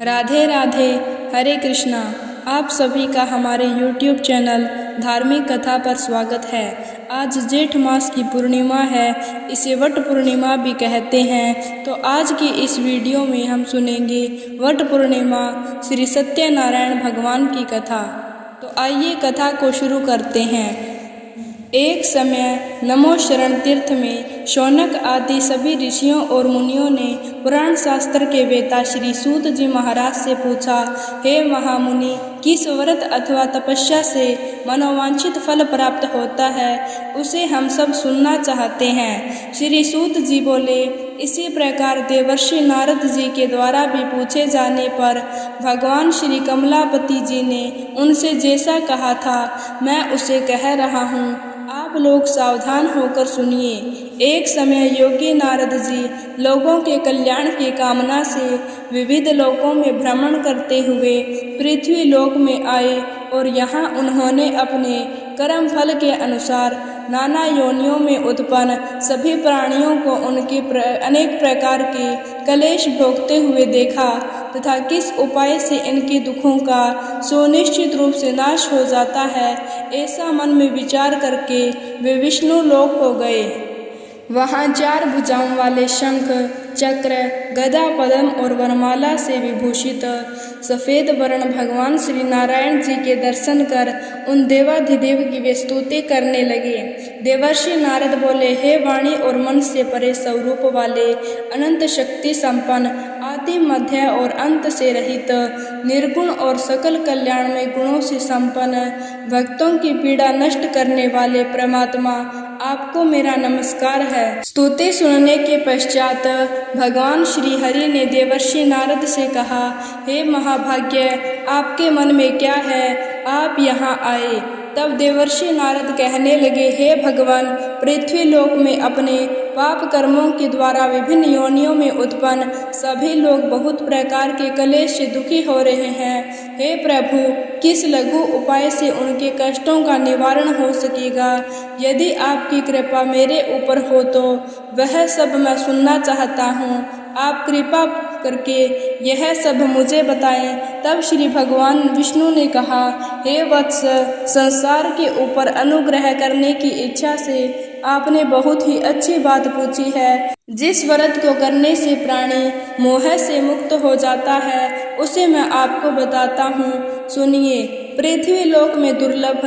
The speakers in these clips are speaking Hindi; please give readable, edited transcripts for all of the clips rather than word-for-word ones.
राधे राधे। हरे कृष्णा। आप सभी का हमारे YouTube चैनल धार्मिक कथा पर स्वागत है। आज जेठ मास की पूर्णिमा है, इसे वट पूर्णिमा भी कहते हैं। तो आज की इस वीडियो में हम सुनेंगे वट पूर्णिमा श्री सत्यनारायण भगवान की कथा। तो आइए कथा को शुरू करते हैं। एक समय नमोशरण तीर्थ में शौनक आदि सभी ऋषियों और मुनियों ने पुराण शास्त्र के वेता श्री सूत जी महाराज से पूछा, हे महामुनि, किस व्रत अथवा तपस्या से मनोवांछित फल प्राप्त होता है, उसे हम सब सुनना चाहते हैं। श्री सूत जी बोले, इसी प्रकार देवर्षि नारद जी के द्वारा भी पूछे जाने पर भगवान श्री कमलापति जी ने उनसे जैसा कहा था, मैं उसे कह रहा हूँ, आप लोग सावधान होकर सुनिए। एक समय योगी नारद जी लोगों के कल्याण की कामना से विविध लोकों में भ्रमण करते हुए पृथ्वी लोक में आए और यहाँ उन्होंने अपने कर्म फल के अनुसार नाना योनियों में उत्पन्न सभी प्राणियों को उनके अनेक प्रकार के कलेश भोगते हुए देखा तथा किस उपाय से इनके दुखों का सुनिश्चित रूप से नाश हो जाता है, ऐसा मन में विचार करके वे विष्णु लोक को गए। वहाँ 4 भुजाओं वाले शंख, चक्र, गदा, पद्म और वरमाला से विभूषित सफ़ेद वर्ण भगवान श्री नारायण जी के दर्शन कर उन देवाधिदेव की वे स्तुति करने लगे। देवर्षि नारद बोले, हे वाणी और मन से परे स्वरूप वाले, अनंत शक्ति संपन्न, आदि मध्य और अंत से रहित, निर्गुण और सकल कल्याण में गुणों से संपन्न, भक्तों की पीड़ा नष्ट करने वाले परमात्मा, आपको मेरा नमस्कार है। स्तुति सुनने के पश्चात भगवान श्री हरि ने देवर्षि नारद से कहा, हे महाभाग्य, आपके मन में क्या है, आप यहाँ आए। तब देवर्षि नारद कहने लगे, हे भगवान, पृथ्वी लोक में अपने पाप कर्मों के द्वारा विभिन्न योनियों में उत्पन्न सभी लोग बहुत प्रकार के कलेश से दुखी हो रहे हैं। हे प्रभु, किस लघु उपाय से उनके कष्टों का निवारण हो सकेगा? यदि आपकी कृपा मेरे ऊपर हो तो वह सब मैं सुनना चाहता हूँ। आप कृपा करके यह सब मुझे बताएं। तब श्री भगवान विष्णु ने कहा, हे वत्स, संसार के ऊपर अनुग्रह करने की इच्छा से आपने बहुत ही अच्छी बात पूछी है। जिस व्रत को करने से प्राणी मोह से मुक्त हो जाता है, उसे मैं आपको बताता हूँ, सुनिए। पृथ्वी लोक में दुर्लभ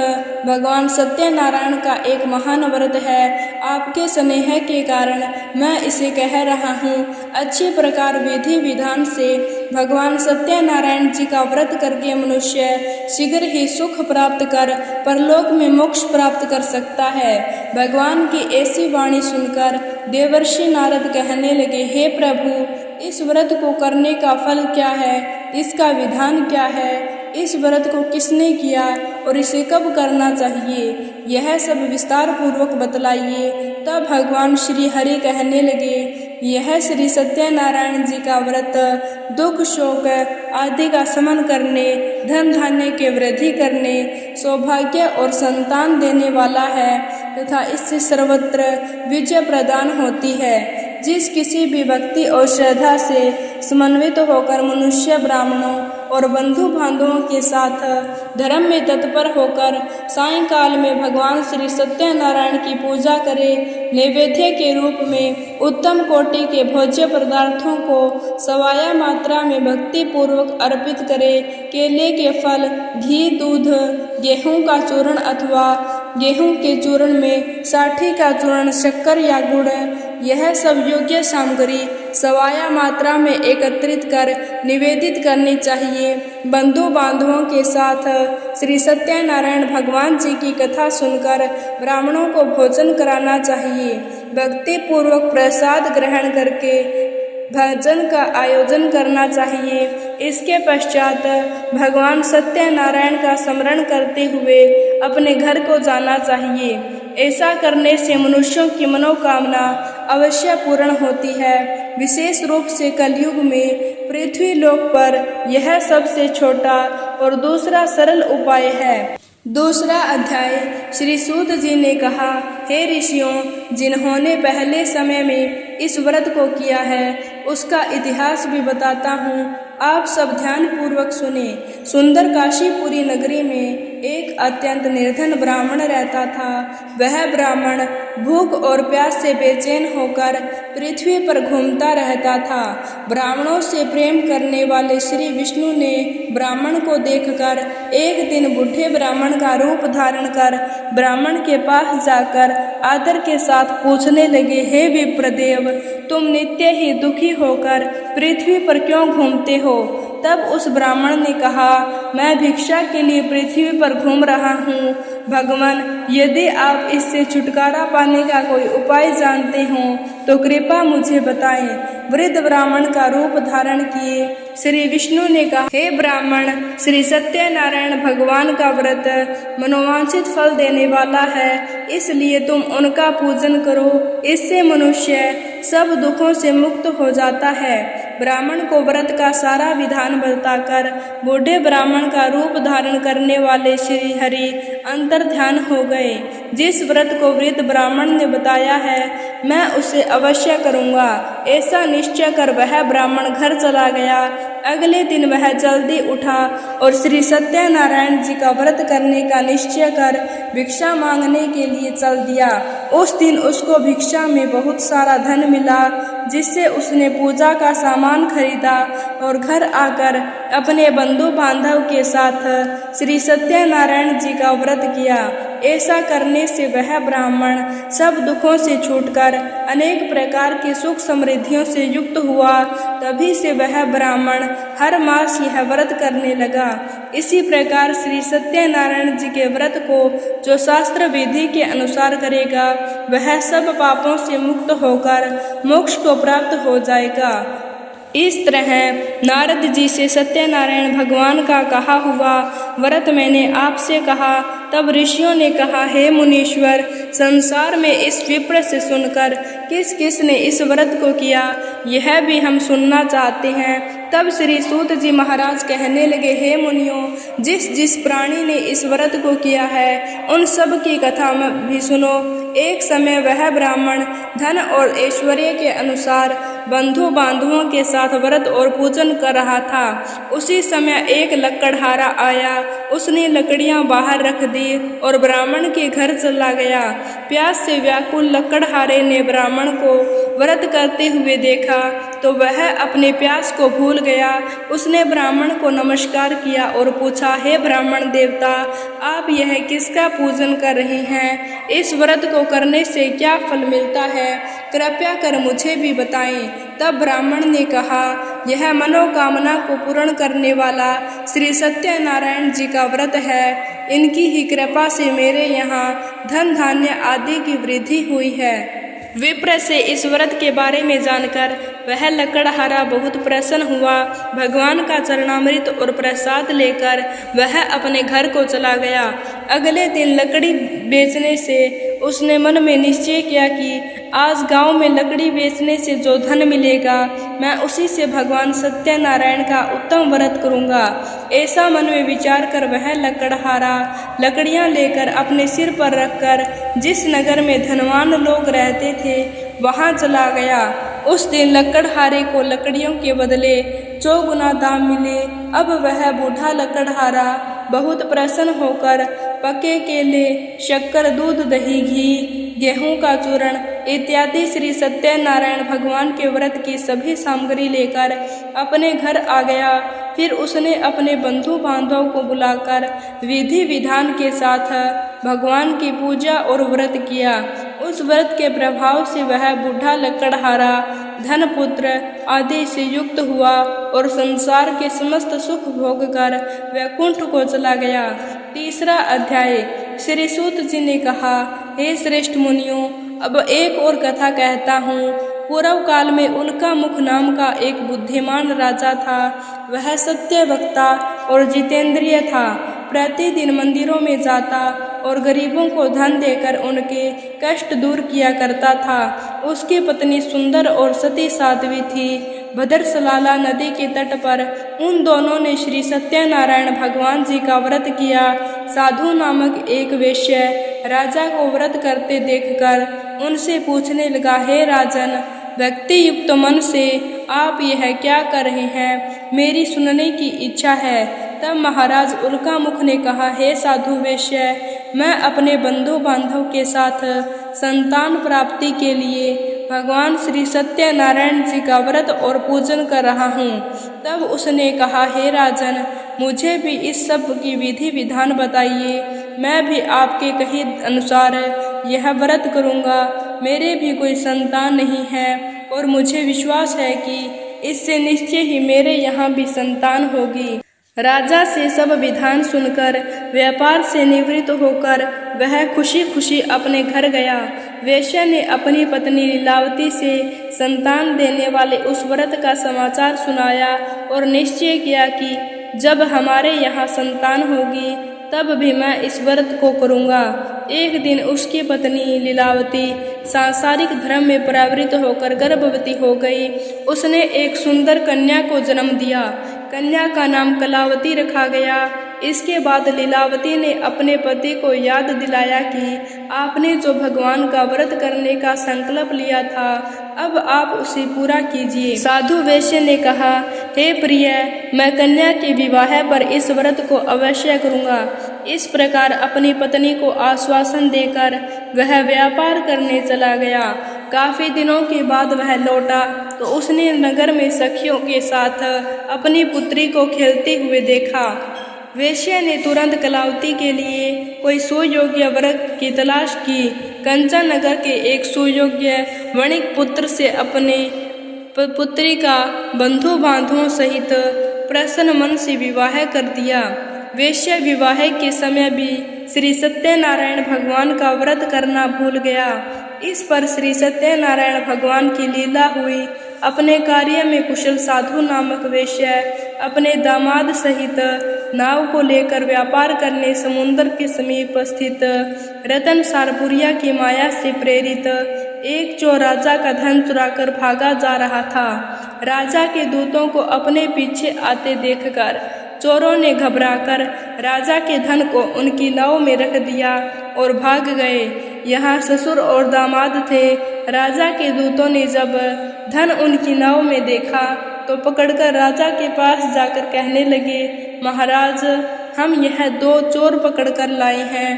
भगवान सत्यनारायण का एक महान व्रत है। आपके स्नेह के कारण मैं इसे कह रहा हूँ। अच्छी प्रकार विधि विधान से भगवान सत्यनारायण जी का व्रत करके मनुष्य शीघ्र ही सुख प्राप्त कर परलोक में मोक्ष प्राप्त कर सकता है। भगवान की ऐसी वाणी सुनकर देवर्षि नारद कहने लगे, हे प्रभु, इस व्रत को करने का फल क्या है, इसका विधान क्या है, इस व्रत को किसने किया और इसे कब करना चाहिए, यह सब विस्तार पूर्वक बतलाइए। तब भगवान श्री हरि कहने लगे, यह श्री सत्यनारायण जी का व्रत दुख शोक आदि का शमन करने, धन धान्य के वृद्धि करने, सौभाग्य और संतान देने वाला है तथा इससे सर्वत्र विजय प्रदान होती है। जिस किसी भी भक्ति और श्रद्धा से समन्वित होकर मनुष्य ब्राह्मणों और बंधु बांधवों के साथ धर्म में तत्पर होकर सायंकाल में भगवान श्री सत्यनारायण की पूजा करे, नैवेद्य के रूप में उत्तम कोटि के भोज्य पदार्थों को सवाया मात्रा में भक्ति पूर्वक अर्पित करे, केले के फल, घी, दूध, गेहूं का चूर्ण अथवा गेहूं के चूर्ण में साठी का चूर्ण, शक्कर या गुड़, यह सब योग्य सामग्री सवाया मात्रा में एकत्रित कर निवेदित करनी चाहिए। बंधु बांधवों के साथ श्री सत्यनारायण भगवान जी की कथा सुनकर ब्राह्मणों को भोजन कराना चाहिए। भक्ति पूर्वक प्रसाद ग्रहण करके भजन का आयोजन करना चाहिए। इसके पश्चात भगवान सत्यनारायण का स्मरण करते हुए अपने घर को जाना चाहिए। ऐसा करने से मनुष्यों की मनोकामना अवश्य पूर्ण होती है। विशेष रूप से कलयुग में पृथ्वी लोक पर यह सबसे छोटा और दूसरा सरल उपाय है। दूसरा अध्याय। श्री सूत जी ने कहा, हे ऋषियों, जिन्होंने पहले समय में इस व्रत को किया है उसका इतिहास भी बताता हूँ। आप सब ध्यान पूर्वक सुने। सुंदर काशीपुरी नगरी में एक अत्यंत निर्धन ब्राह्मण रहता था। वह ब्राह्मण भूख और प्यास से बेचैन होकर पृथ्वी पर घूमता रहता था। ब्राह्मणों से प्रेम करने वाले श्री विष्णु ने ब्राह्मण को देखकर एक दिन बूढ़े ब्राह्मण का रूप धारण कर ब्राह्मण के पास जाकर आदर के साथ पूछने लगे, हे विप्रदेव, तुम नित्य ही दुखी होकर पृथ्वी पर क्यों घूमते हो? तब उस ब्राह्मण ने कहा, मैं भिक्षा के लिए पृथ्वी पर घूम रहा हूँ। भगवान, यदि आप इससे छुटकारा पाने का कोई उपाय जानते हो तो कृपा मुझे बताएं। वृद्ध ब्राह्मण का रूप धारण किए श्री विष्णु ने कहा, हे ब्राह्मण, श्री सत्यनारायण भगवान का व्रत मनोवांछित फल देने वाला है, इसलिए तुम उनका पूजन करो। इससे मनुष्य सब दुखों से मुक्त हो जाता है। ब्राह्मण को व्रत का सारा विधान बताकर बूढ़े ब्राह्मण का रूप धारण करने वाले श्री हरि अंतर्ध्यान हो गए। जिस व्रत को वृद्ध ब्राह्मण ने बताया है, मैं उसे अवश्य करूँगा, ऐसा निश्चय कर वह ब्राह्मण घर चला गया। अगले दिन वह जल्दी उठा और श्री सत्यनारायण जी का व्रत करने का निश्चय कर भिक्षा मांगने के लिए चल दिया। उस दिन उसको भिक्षा में बहुत सारा धन मिला, जिससे उसने पूजा का सामान खरीदा और घर आकर अपने बंधु बांधव के साथ श्री सत्यनारायण जी का व्रत किया। ऐसा करने से वह ब्राह्मण सब दुखों से छूटकर अनेक प्रकार की सुख समृद्धियों से युक्त हुआ। तभी से वह ब्राह्मण हर मास यह व्रत करने लगा। इसी प्रकार श्री सत्यनारायण जी के व्रत को जो शास्त्र विधि के अनुसार करेगा, वह सब पापों से मुक्त होकर मोक्ष को प्राप्त हो जाएगा। इस तरह नारद जी से सत्यनारायण भगवान का कहा हुआ व्रत मैंने आपसे कहा। तब ऋषियों ने कहा, हे मुनीश्वर, संसार में इस विप्र से सुनकर किस किस ने इस व्रत को किया, यह भी हम सुनना चाहते हैं। तब श्री सूत जी महाराज कहने लगे, हे मुनियों, जिस जिस प्राणी ने इस व्रत को किया है, उन सब की कथा भी सुनो। एक समय वह ब्राह्मण धन और ऐश्वर्य के अनुसार बंधु बांधवों के साथ व्रत और पूजन कर रहा था। उसी समय एक लकड़हारा आया। उसने लकड़ियां बाहर रख दी और ब्राह्मण के घर चला गया। प्यास से व्याकुल लकड़हारे ने ब्राह्मण को व्रत करते हुए देखा तो वह अपने प्यास को भूल गया। उसने ब्राह्मण को नमस्कार किया और पूछा, हे ब्राह्मण देवता, आप यह किसका पूजन कर रहे हैं? इस व्रत को करने से क्या फल मिलता है? कृपया कर मुझे भी बताएं। तब ब्राह्मण ने कहा, यह मनोकामना को पूर्ण करने वाला श्री सत्यनारायण जी का व्रत है। इनकी ही कृपा से मेरे यहाँ धन धान्य आदि की वृद्धि हुई है। विप्र से इस व्रत के बारे में जानकर वह लकड़हारा बहुत प्रसन्न हुआ। भगवान का चरणामृत और प्रसाद लेकर वह अपने घर को चला गया। अगले दिन लकड़ी बेचने से उसने मन में निश्चय किया कि आज गांव में लकड़ी बेचने से जो धन मिलेगा, मैं उसी से भगवान सत्यनारायण का उत्तम व्रत करूंगा। ऐसा मन में विचार कर वह लकड़हारा लकड़ियां लेकर अपने सिर पर रखकर जिस नगर में धनवान लोग रहते थे वहां चला गया। उस दिन लकड़हारे को लकड़ियों के बदले 4 गुना दाम मिले। अब वह बूढ़ा लकड़हारा बहुत प्रसन्न होकर पके केले, शक्कर, दूध, दही, घी, गेहूं का चूर्ण इत्यादि श्री सत्यनारायण भगवान के व्रत की सभी सामग्री लेकर अपने घर आ गया। फिर उसने अपने बंधु बांधवों को बुलाकर विधि विधान के साथ भगवान की पूजा और व्रत किया। उस व्रत के प्रभाव से वह बूढ़ा लकड़हारा धन, पुत्र आदि से युक्त हुआ और संसार के समस्त सुख भोग कर वैकुंठ को चला गया। तीसरा अध्याय। श्री सूत जी ने कहा, हे श्रेष्ठ मुनियों, अब एक और कथा कहता हूँ। पूर्व काल में उल्का मुख नाम का एक बुद्धिमान राजा था। वह सत्य वक्ता और जितेंद्रिय था। प्रतिदिन मंदिरों में जाता और गरीबों को धन देकर उनके कष्ट दूर किया करता था। उसकी पत्नी सुंदर और सती साध्वी थी। भद्रसलाला नदी के तट पर उन दोनों ने श्री सत्यनारायण भगवान जी का व्रत किया। साधु नामक एक वेश्य राजा को व्रत करते देखकर उनसे पूछने लगा, हे राजन, भक्ति युक्त मन से आप यह क्या कर रहे हैं? मेरी सुनने की इच्छा है। तब महाराज उल्कामुख ने कहा, हे साधु वेश्य, मैं अपने बंधु बांधव के साथ संतान प्राप्ति के लिए भगवान श्री सत्यनारायण जी का व्रत और पूजन कर रहा हूँ। तब उसने कहा, हे राजन, मुझे भी इस सब की विधि विधान बताइए। मैं भी आपके कहे अनुसार यह व्रत करूँगा। मेरे भी कोई संतान नहीं है और मुझे विश्वास है कि इससे निश्चय ही मेरे यहाँ भी संतान होगी। राजा से सब विधान सुनकर व्यापार से निवृत्त होकर वह खुशी खुशी अपने घर गया। वेश्या ने अपनी पत्नी लीलावती से संतान देने वाले उस व्रत का समाचार सुनाया और निश्चय किया कि जब हमारे यहाँ संतान होगी तब भी मैं इस व्रत को करूँगा। एक दिन उसकी पत्नी लीलावती सांसारिक धर्म में प्रवृत्त होकर गर्भवती हो गई। उसने एक सुंदर कन्या को जन्म दिया। कन्या का नाम कलावती रखा गया। इसके बाद लीलावती ने अपने पति को याद दिलाया कि आपने जो भगवान का व्रत करने का संकल्प लिया था, अब आप उसे पूरा कीजिए। साधु वैश्य ने कहा, हे प्रिय, मैं कन्या के विवाह पर इस व्रत को अवश्य करूँगा। इस प्रकार अपनी पत्नी को आश्वासन देकर वह व्यापार करने चला गया। काफी दिनों के बाद वह लौटा तो उसने नगर में सखियों के साथ अपनी पुत्री को खेलते हुए देखा। वेश्या ने तुरंत कलावती के लिए कोई सुयोग्य वर की तलाश की। कंचन नगर के एक सुयोग्य वणिक पुत्र से अपने पुत्री का बंधु बांधवों सहित प्रसन्न मन से विवाह कर दिया। वेश्या विवाह के समय भी श्री सत्यनारायण भगवान का व्रत करना भूल गया। इस पर श्री सत्यनारायण भगवान की लीला हुई। अपने कार्य में कुशल साधु नामक वेश्या अपने दामाद सहित नाव को लेकर व्यापार करने समुद्र के समीप स्थित रतन सारपुरिया की माया से प्रेरित एक चोर राजा का धन चुराकर भागा जा रहा था। राजा के दूतों को अपने पीछे आते देखकर चोरों ने घबराकर राजा के धन को उनकी नाव में रख दिया और भाग गए। यहाँ ससुर और दामाद थे। राजा के दूतों ने जब धन उनकी नाव में देखा तो पकड़कर राजा के पास जाकर कहने लगे, महाराज, हम यह 2 चोर पकड़कर लाए हैं,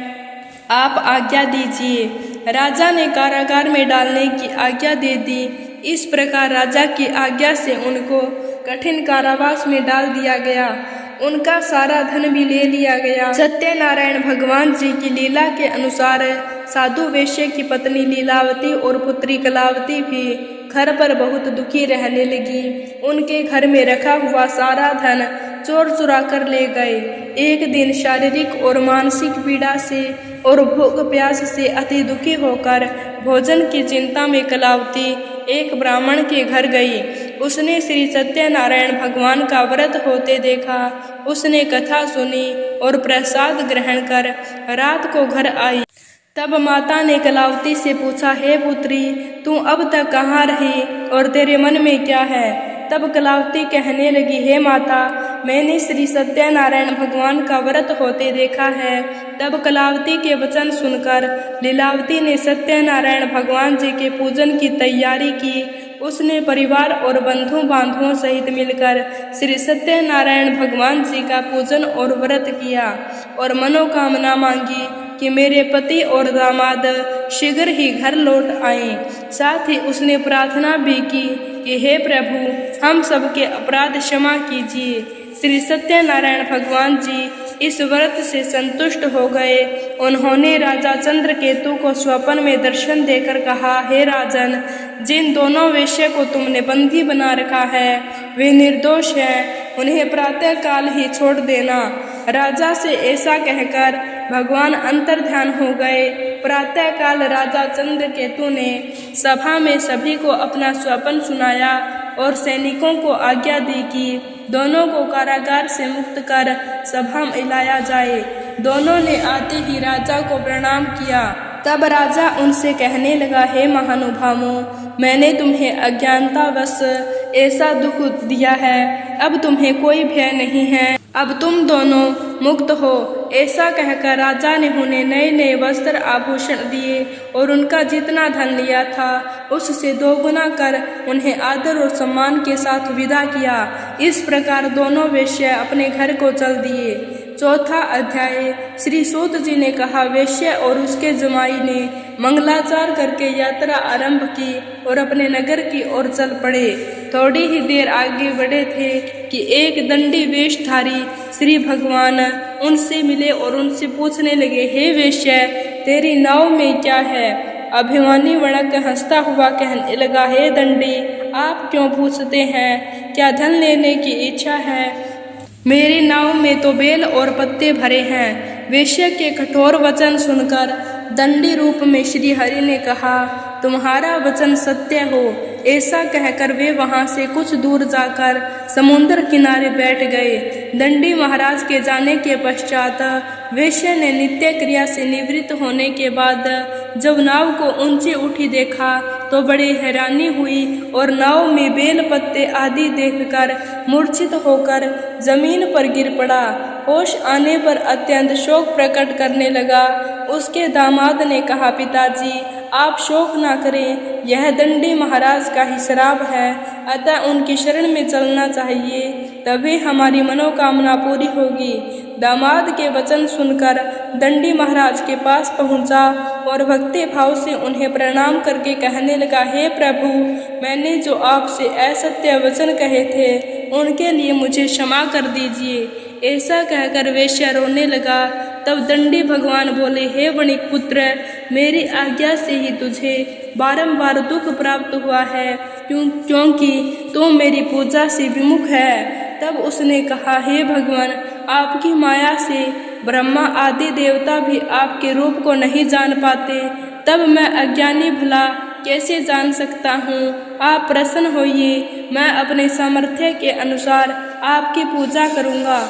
आप आज्ञा दीजिए। राजा ने कारागार में डालने की आज्ञा दे दी। इस प्रकार राजा की आज्ञा से उनको कठिन कारावास में डाल दिया गया। उनका सारा धन भी ले लिया गया। सत्यनारायण भगवान जी की लीला के अनुसार साधु वेश्य की पत्नी लीलावती और पुत्री कलावती भी घर पर बहुत दुखी रहने लगी। उनके घर में रखा हुआ सारा धन चोर चुरा कर ले गए। एक दिन शारीरिक और मानसिक पीड़ा से और भूख प्यास से अति दुखी होकर भोजन की चिंता में कलावती एक ब्राह्मण के घर गई। उसने श्री सत्यनारायण भगवान का व्रत होते देखा। उसने कथा सुनी और प्रसाद ग्रहण कर रात को घर आई। तब माता ने कलावती से पूछा, हे पुत्री, तू अब तक कहाँ रही और तेरे मन में क्या है? तब कलावती कहने लगी, हे माता, मैंने श्री सत्यनारायण भगवान का व्रत होते देखा है। तब कलावती के वचन सुनकर लीलावती ने सत्यनारायण भगवान जी के पूजन की तैयारी की। उसने परिवार और बंधु बांधवों सहित मिलकर श्री सत्यनारायण भगवान जी का पूजन और व्रत किया और मनोकामना मांगी कि मेरे पति और दामाद शीघ्र ही घर लौट आएं। साथ ही उसने प्रार्थना भी की कि हे प्रभु, हम सबके अपराध क्षमा कीजिए। श्री सत्यनारायण भगवान जी इस व्रत से संतुष्ट हो गए। उन्होंने राजा चंद्रकेतु को स्वप्न में दर्शन देकर कहा, हे राजन, जिन दोनों वेश्या को तुमने बंदी बना रखा है वे निर्दोष हैं, उन्हें प्रातः काल ही छोड़ देना। राजा से ऐसा कहकर भगवान अंतर्ध्यान हो गए। प्रातः काल राजा चंद्रकेतु ने सभा में सभी को अपना स्वप्न सुनाया और सैनिकों को आज्ञा दी कि दोनों को कारागार से मुक्त कर सभा में लाया जाए। दोनों ने आते ही राजा को प्रणाम किया। तब राजा उनसे कहने लगा, हे महानुभावों, मैंने तुम्हें अज्ञानतावश ऐसा दुख दिया है, अब तुम्हें कोई भय नहीं है। अब तुम दोनों मुक्त हो। ऐसा कहकर राजा ने उन्हें नए नए वस्त्र आभूषण दिए और उनका जितना धन लिया था उससे दोगुना कर उन्हें आदर और सम्मान के साथ विदा किया। इस प्रकार दोनों वेश्या अपने घर को चल दिए। चौथा अध्याय। श्री सूत जी ने कहा, वेश्या और उसके जमाई ने मंगलाचार करके यात्रा आरंभ की और अपने नगर की ओर चल पड़े। थोड़ी ही देर आगे बढ़े थे कि एक दंडी वेशधारी श्री भगवान उनसे मिले और उनसे पूछने लगे, हे वेश्या, तेरी नाव में क्या है? अभिमानी वणक हंसता हुआ कहने लगा, हे दंडी, आप क्यों पूछते हैं? क्या धन लेने की इच्छा है? मेरी नाव में तो बेल और पत्ते भरे हैं। वेश्या के कठोर वचन सुनकर दंडी रूप में श्री हरि ने कहा, तुम्हारा वचन सत्य हो। ऐसा कहकर वे वहां से कुछ दूर जाकर समुद्र किनारे बैठ गए। दंडी महाराज के जाने के पश्चात वेश्या ने नित्य क्रिया से निवृत्त होने के बाद जब नाव को ऊंची उठी देखा तो बड़ी हैरानी हुई और नाव में बेल पत्ते आदि देखकर मूर्छित होकर जमीन पर गिर पड़ा। होश आने पर अत्यंत शोक प्रकट करने लगा। उसके दामाद ने कहा, पिताजी, आप शोक ना करें, यह दंडी महाराज का ही श्राप है, अतः उनकी शरण में चलना चाहिए, तभी हमारी मनोकामना पूरी होगी। दामाद के वचन सुनकर दंडी महाराज के पास पहुंचा और भक्ति भाव से उन्हें प्रणाम करके कहने लगा, हे प्रभु, मैंने जो आपसे असत्य वचन कहे थे उनके लिए मुझे क्षमा कर दीजिए। ऐसा कहकर वेश्या रोने लगा। तब दंडी भगवान बोले, हे वणिक पुत्र, मेरी आज्ञा से ही तुझे बारंबार दुख प्राप्त हुआ है, क्योंकि तू मेरी पूजा से विमुख है। तब उसने कहा, हे भगवान, आपकी माया से ब्रह्मा आदि देवता भी आपके रूप को नहीं जान पाते, तब मैं अज्ञानी भला कैसे जान सकता हूँ? आप प्रसन्न होइए, मैं अपने सामर्थ्य के अनुसार आपकी पूजा करूँगा।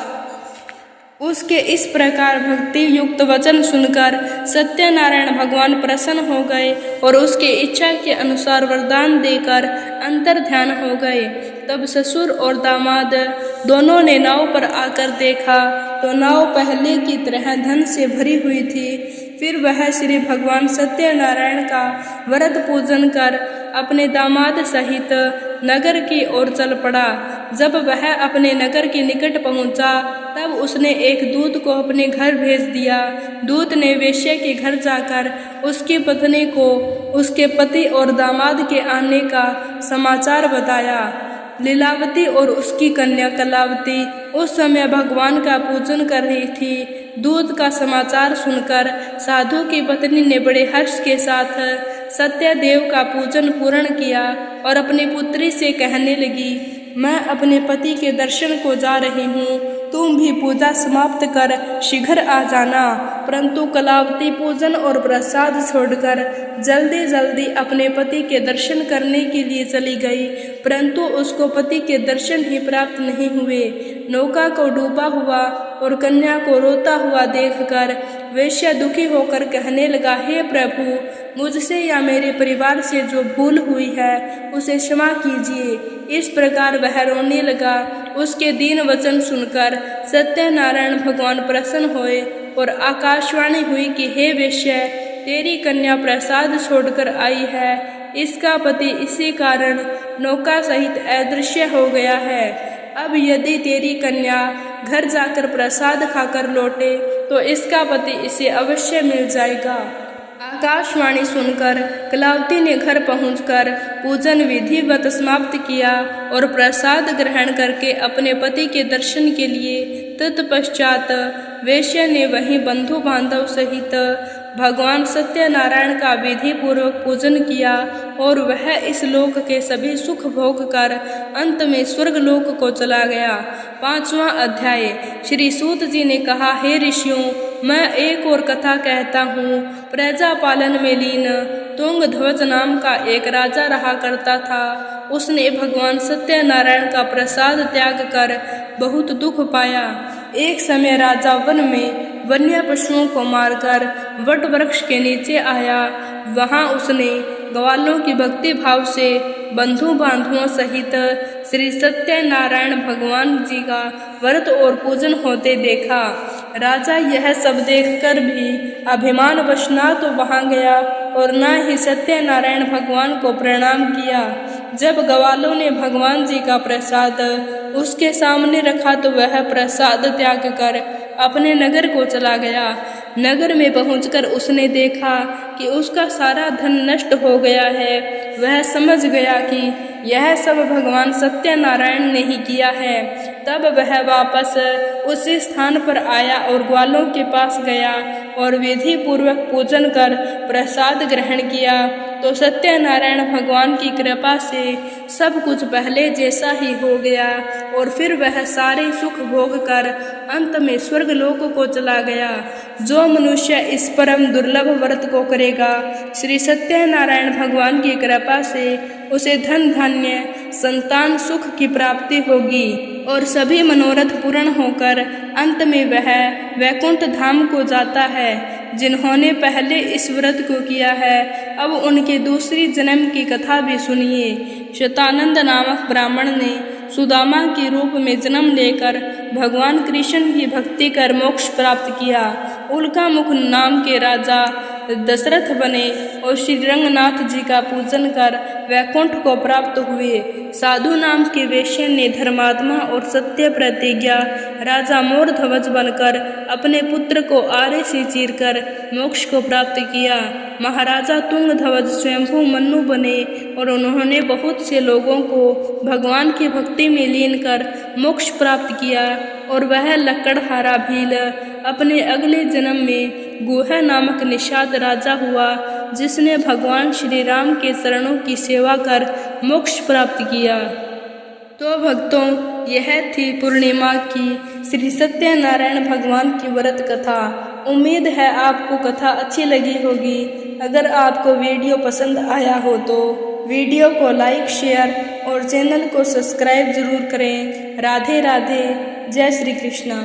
उसके इस प्रकार भक्ति युक्त वचन सुनकर सत्यनारायण भगवान प्रसन्न हो गए और उसके इच्छा के अनुसार वरदान देकर अंतर ध्यान हो गए। तब ससुर और दामाद दोनों ने नाव पर आकर देखा तो नाव पहले की तरह धन से भरी हुई थी। फिर वह श्री भगवान सत्यनारायण का व्रत पूजन कर अपने दामाद सहित नगर की ओर चल पड़ा। जब वह अपने नगर के निकट पहुंचा तब उसने एक दूत को अपने घर भेज दिया। दूत ने वेश्या के घर जाकर उसकी पत्नी को उसके पति और दामाद के आने का समाचार बताया। लीलावती और उसकी कन्या कलावती उस समय भगवान का पूजन कर रही थी। दूत का समाचार सुनकर साधु की पत्नी ने बड़े हर्ष के साथ सत्यदेव का पूजन पूर्ण किया और अपनी पुत्री से कहने लगी, मैं अपने पति के दर्शन को जा रही हूँ, तुम भी पूजा समाप्त कर शीघ्र आ जाना। परंतु कलावती पूजन और प्रसाद छोड़कर जल्दी जल्दी अपने पति के दर्शन करने के लिए चली गई, परंतु उसको पति के दर्शन ही प्राप्त नहीं हुए। नौका को डूबा हुआ और कन्या को रोता हुआ देखकर वेश्या दुखी होकर कहने लगा, हे प्रभु, मुझसे या मेरे परिवार से जो भूल हुई है उसे क्षमा कीजिए। इस प्रकार वह रोने लगा। उसके दीन वचन सुनकर सत्यनारायण भगवान प्रसन्न हुए और आकाशवाणी हुई कि हे वेश्या, तेरी कन्या प्रसाद छोड़कर आई है, इसका पति इसी कारण नौका सहित अदृश्य हो गया है। अब यदि तेरी कन्या घर जाकर प्रसाद खाकर लौटे तो इसका पति इसे अवश्य मिल जाएगा। आकाशवाणी सुनकर कलावती ने घर पहुंचकर पूजन विधिवत समाप्त किया और प्रसाद ग्रहण करके अपने पति के दर्शन के लिए तत्पश्चात वेश्या ने वहीं बंधु बांधव सहित भगवान सत्यनारायण का विधि पूर्वक पूजन किया और वह इस लोक के सभी सुख भोग कर अंत में स्वर्ग लोक को चला गया। 5वां अध्याय। श्री सूत जी ने कहा, हे ऋषियों, मैं एक और कथा कहता हूँ। प्रजा पालन में लीन तुंगध्वज नाम का एक राजा रहा करता था। उसने भगवान सत्यनारायण का प्रसाद त्याग कर बहुत दुख पाया। एक समय राजा वन में वन्य पशुओं को मारकर वट वृक्ष के नीचे आया। वहां उसने ग्वालों की भक्ति भाव से बंधु बांधुओं सहित श्री सत्यनारायण भगवान जी का व्रत और पूजन होते देखा। राजा यह सब देखकर भी अभिमानवश ना तो वहां गया और न ही सत्यनारायण भगवान को प्रणाम किया। जब ग्वालों ने भगवान जी का प्रसाद उसके सामने रखा तो वह प्रसाद त्याग कर अपने नगर को चला गया। नगर में पहुंचकर उसने देखा कि उसका सारा धन नष्ट हो गया है। वह समझ गया कि यह सब भगवान सत्यनारायण ने ही किया है। तब वह वापस उसी स्थान पर आया और ग्वालों के पास गया और विधि पूर्वक पूजन कर प्रसाद ग्रहण किया तो सत्यनारायण भगवान की कृपा से सब कुछ पहले जैसा ही हो गया और फिर वह सारे सुख भोग कर अंत में स्वर्ग लोक को चला गया। जो मनुष्य इस परम दुर्लभ व्रत को करेगा, श्री सत्यनारायण भगवान की कृपा से उसे धन धान्य संतान सुख की प्राप्ति होगी और सभी मनोरथ पूर्ण होकर अंत में वह वैकुंठ धाम को जाता है। जिन्होंने पहले इस व्रत को किया है अब उनके दूसरी जन्म की कथा भी सुनिए। शतानंद नामक ब्राह्मण ने सुदामा के रूप में जन्म लेकर भगवान कृष्ण की भक्ति कर मोक्ष प्राप्त किया। उल्का मुख नाम के राजा दशरथ बने और श्री रंगनाथ जी का पूजन कर वैकुंठ को प्राप्त हुए। साधु नाम के वेश्य ने धर्मात्मा और सत्य प्रतिज्ञा राजा मोरध्वज बनकर अपने पुत्र को आरे से चीरकर मोक्ष को प्राप्त किया। महाराजा तुंगध्वज स्वयंभू मन्नु बने और उन्होंने बहुत से लोगों को भगवान की भक्ति में लीन कर मोक्ष प्राप्त किया। और वह लकड़हारा भील अपने अगले जन्म में गुहा नामक निषाद राजा हुआ जिसने भगवान श्री राम के चरणों की सेवा कर मोक्ष प्राप्त किया। तो भक्तों, यह थी पूर्णिमा की श्री सत्यनारायण भगवान की व्रत कथा। उम्मीद है आपको कथा अच्छी लगी होगी। अगर आपको वीडियो पसंद आया हो तो वीडियो को लाइक शेयर और चैनल को सब्सक्राइब जरूर करें। राधे राधे, जय श्री कृष्णा।